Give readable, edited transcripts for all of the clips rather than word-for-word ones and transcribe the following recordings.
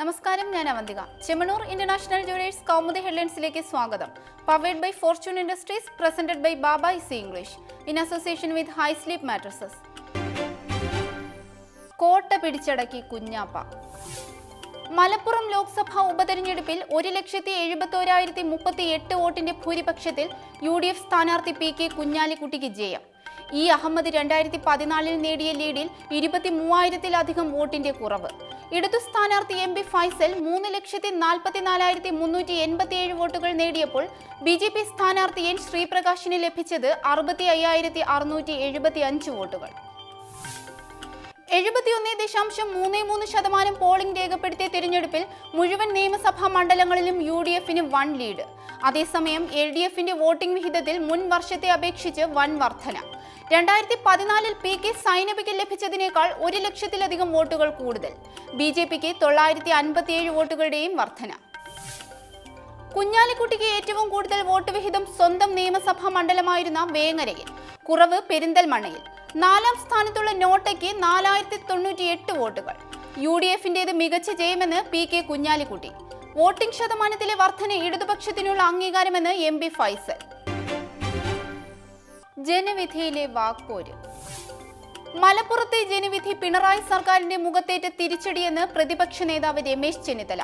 നമസ്കാരം, ഞാൻ Avantika. Chemmanur international jewellers Kaumudi ഹെഡ്ലൈൻസിലേക്ക് സ്വാഗതം. Powered by fortune industries, presented by Baba easy English in association with high sleep mattresses. കോട്ട പിടിച്ചടക്കി കുഞ്ഞാപ്പ. മലപ്പുറം ലോക്സഭാ ഉപതെരഞ്ഞെടുപ്പിൽ 1,71,038 വോട്ടിന്റെ ഭൂരിപക്ഷത്തിൽ UDF സ്ഥാനാർത്ഥി PK കുഞ്ഞാലിക്കുട്ടിക്ക് ജയം. ഇ അഹമ്മദ് 2014 നേടിയ ലീഡിൽ 23,000-ലധികം വോട്ടിന്റെ കുറവ്. ഇടതു സ്ഥാനാർത്ഥി MB ഫൈസൽ 3,44,387 വോട്ടുകൾ നേടിയപ്പോൾ BJP സ്ഥാനാർത്ഥി N ശ്രീപ്രകാശിന് ലഭിച്ചത് 65,675 വോട്ടുകൾ. 71.33% പോളിംഗ് രേഖപ്പെടുത്തിയ തിരഞ്ഞെടുപ്പിൽ മുഴുവൻ നിയമസഭാ മണ്ഡലങ്ങളിലും UDF-ന് വൻ ലീഡ്. അതേസമയം LDF-ന്റെ വോട്ടിംഗ് വിഹിതത്തിൽ മുൻ വർഷത്തെ അപേക്ഷിച്ച് വൻ വർധന. 2014 PK സൈനബയ്ക്ക് ലഭിച്ചതിനേക്കാൾ 1,00,000-ലധികം വോട്ടുകൾ കൂടുതൽ. BJPക്ക് 957 വോട്ടുകളുടെയും വർധന. കുഞ്ഞാലിക്കുട്ടിക്ക് ഏറ്റവും കൂടുതൽ വോട്ട് വിഹിതം സ്വന്തം നിയമസഭാ മണ്ഡലമായിരുന്ന വേങ്ങരയിൽ, കുറവ് പെരിന്തൽമണ്ണയിൽ. 4ാം സ്ഥാനത്തുള്ള നോട്ടയ്ക്ക് 4,098 വോട്ടുകൾ. UDF-ന്റേത് മികച്ച ജയമെന്ന് PK കുഞ്ഞാലിക്കുട്ടി. വോട്ടിംഗ് ശതമാനത്തിലെ വർധന ഇടതുപക്ഷത്തിനുള്ള അംഗീകാരമെന്ന് MB ഫൈസൽ. ജനവിധിയിലെ വാക്പോര്. മലപ്പുറത്തെ ജനവിധി പിണറായി സർക്കാരിന്റെ മുഖത്തേറ്റ തിരിച്ചടിയെന്ന് പ്രതിപക്ഷ നേതാവ് രമേശ് ചെന്നിത്തല.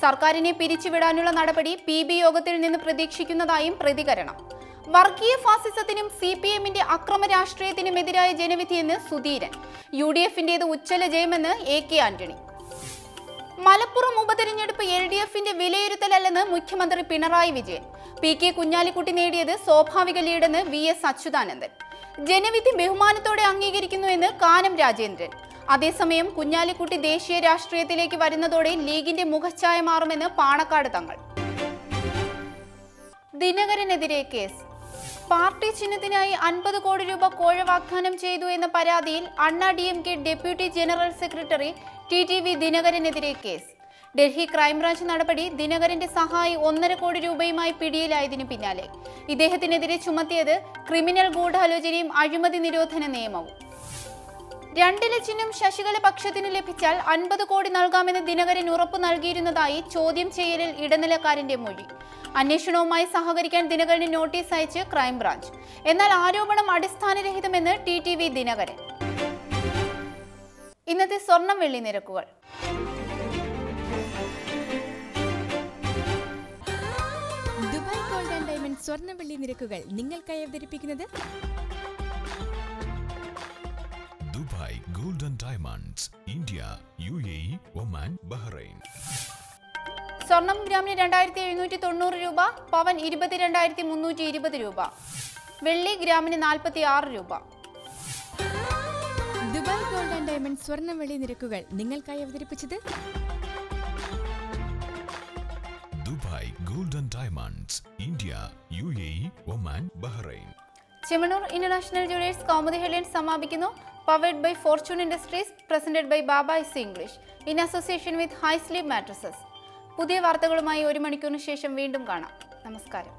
സർക്കാരിനെ പിരിച്ചുവിടാനുള്ള നടപടി PB യോഗത്തിൽ നിന്ന് പ്രതീക്ഷിക്കുന്നതായും പ്രതികരണം. വർഗീയ ഫാസിസത്തിനും CPM-ന്റെ അക്രമ രാഷ്ട്രീയത്തിനുമെതിരായ ജനവിധിയെന്ന് സുധീരൻ. UDF-ന്റേത് ഉജ്ജ്വല ജയമെന്ന് AK ആന്റണി. മലപ്പുറം ഉപതെരഞ്ഞെടുപ്പ് LDF-ന്റെ വിലയിരുത്തലല്ലെന്ന് മുഖ്യമന്ത്രി പിണറായി വിജയൻ. PK കുഞ്ഞാലിക്കുട്ടി നേടിയത് സ്വാഭാവിക ലീഡെന്ന് VS അച്യുതാനന്ദൻ. ജനവിധി ബഹുമാനത്തോടെ അംഗീകരിക്കുന്നുവെന്ന് കാനം രാജേന്ദ്രൻ. അതേസമയം കുഞ്ഞാലിക്കുട്ടി ദേശീയ രാഷ്ട്രീയത്തിലേക്ക് വരുന്നതോടെ ലീഗിന്റെ മുഖച്ഛായ മാറുമെന്ന് പാണക്കാട് തങ്ങൾ. ദിനകരനെതിരെ കേസ്. പാർട്ടി ചിഹ്നത്തിനായി 50 കോടി രൂപ കോഴ വാഗ്ദാനം ചെയ്തു എന്ന പരാതിയിൽ Anna DMK deputy general secretary TTV ദിനകരനെതിരെ കേസ്. ഡൽഹി ക്രൈംബ്രാഞ്ച് നടപടി ദിനകരന്റെ സഹായി 1.5 കോടി രൂപയുമായി പിടിയിലായതിനു പിന്നാലെ ഇദ്ദേഹത്തിനെതിരെ ചുമത്തിയത് ക്രിമിനൽ ഗൂഢാലോചനയും അഴിമതി നിരോധന നിയമവും. 2 ചിഹ്നം ശശികല പക്ഷത്തിന് ലഭിച്ചാൽ 50 കോടി നൽകാമെന്ന് ദിനകരൻ ഉറപ്പു നൽകിയിരുന്നതായി ചോദ്യം ചെയ്യലിൽ ഇടനിലക്കാരന്റെ മൊഴി. അന്വേഷണവുമായി സഹകരിക്കാൻ ദിനകരന് നോട്ടീസ് അയച്ച് ക്രൈംബ്രാഞ്ച്. എന്നാൽ ആരോപണം അടിസ്ഥാനരഹിതമെന്ന് TTV ദിനകരൻ. ഇന്നത്തെ സ്വർണം വെള്ളി നിരക്കുകൾ. ദുബായ് ഗോൾഡ് ആൻഡ് ഡയമണ്ട് സ്വർണ്ണ വെള്ളി നിരക്കുകൾ നിങ്ങൾക്കായി അവതരിപ്പിക്കുന്നത് Dubai gold and diamonds, India, UAE, Oman, Bahrain. സ്വർണം ഗ്രാമിന് 2,790 രൂപ, പവൻ 22,320 രൂപ, വെള്ളി ഗ്രാമിന് 46 രൂപ. ദുബായ് ഗോൾഡ് ആൻഡ് ഡയമണ്ട് സ്വർണ്ണ വെള്ളി നിരക്കുകൾ നിങ്ങൾക്കായി അവതരിപ്പിച്ചത് Dubai gold and diamonds, India, UAE, Oman, Bahrain. Chemmanur international jewellers Kaumudi headlines സമാപിക്കുന്നു. Powered by fortune industries, presented by Baba easy English in association with high sleep mattresses. പുതിയ വാർത്തകളുമായി 1 മണിക്കൂറിന് ശേഷം വീണ്ടും കാണാം. നമസ്കാരം.